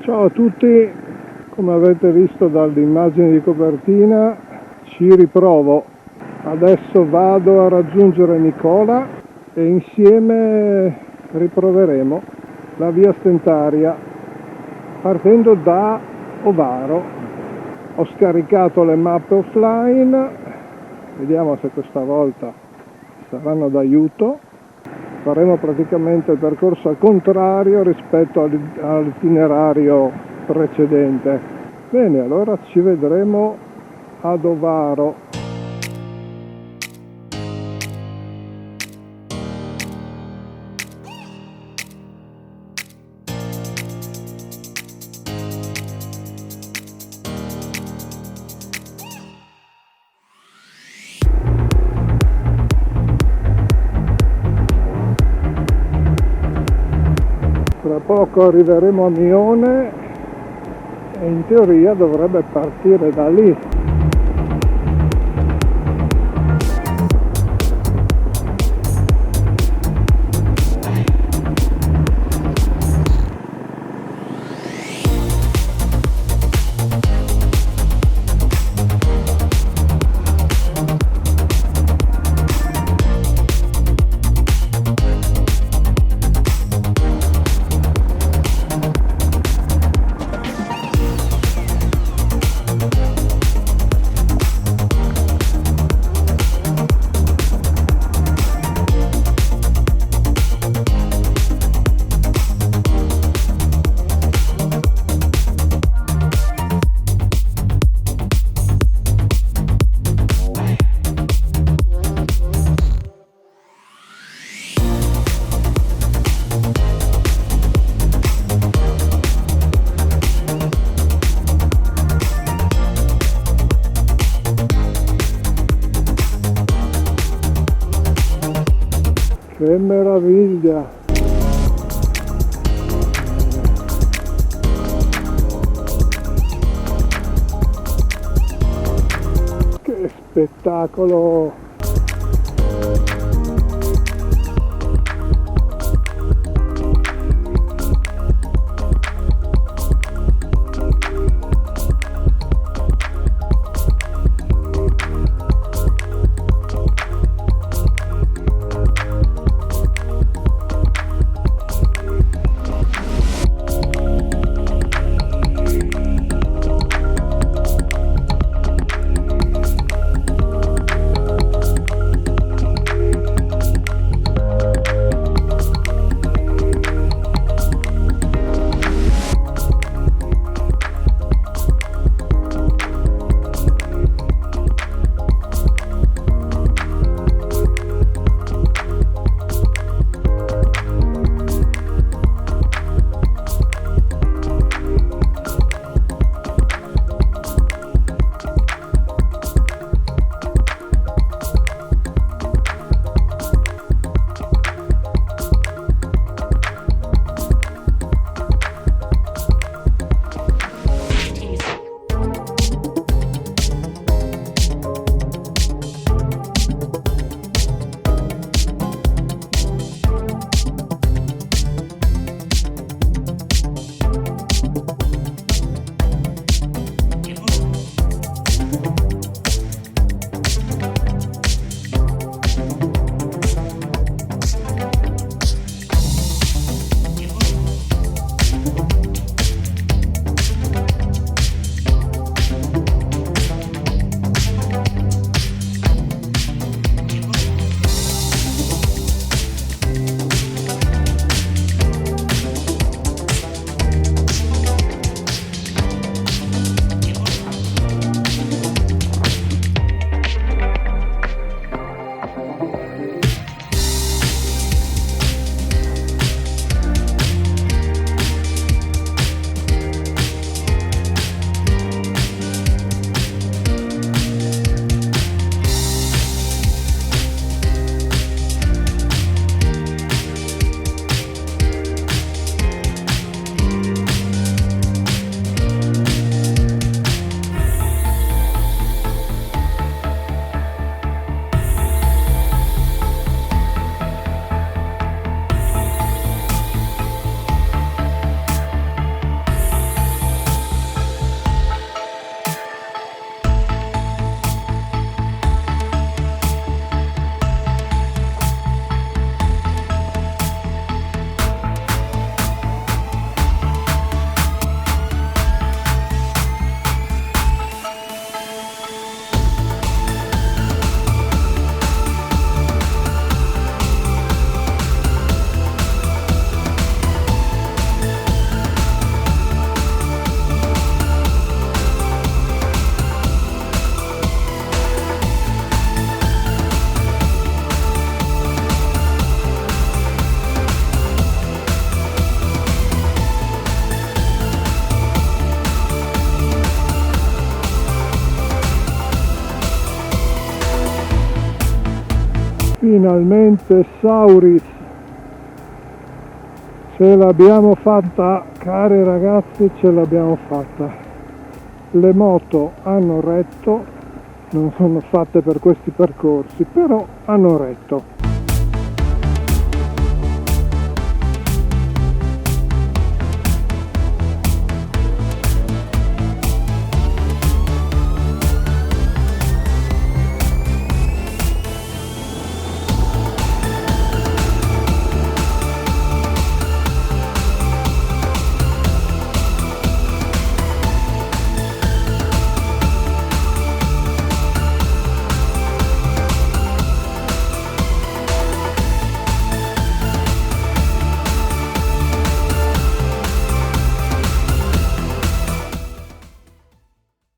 Ciao a tutti, come avete visto dall'immagine di copertina ci riprovo. Adesso vado a raggiungere Nicola e insieme riproveremo la via Stentaria partendo da Ovaro. Ho scaricato le mappe offline, vediamo se questa volta saranno d'aiuto. Faremo praticamente il percorso al contrario rispetto all'itinerario precedente. Bene, allora ci vedremo ad Ovaro. Tra poco arriveremo a Mione e in teoria dovrebbe partire da lì. Che meraviglia! Che spettacolo! Finalmente Sauris, ce l'abbiamo fatta, cari ragazzi, ce l'abbiamo fatta. Le moto hanno retto, non sono fatte per questi percorsi, però hanno retto.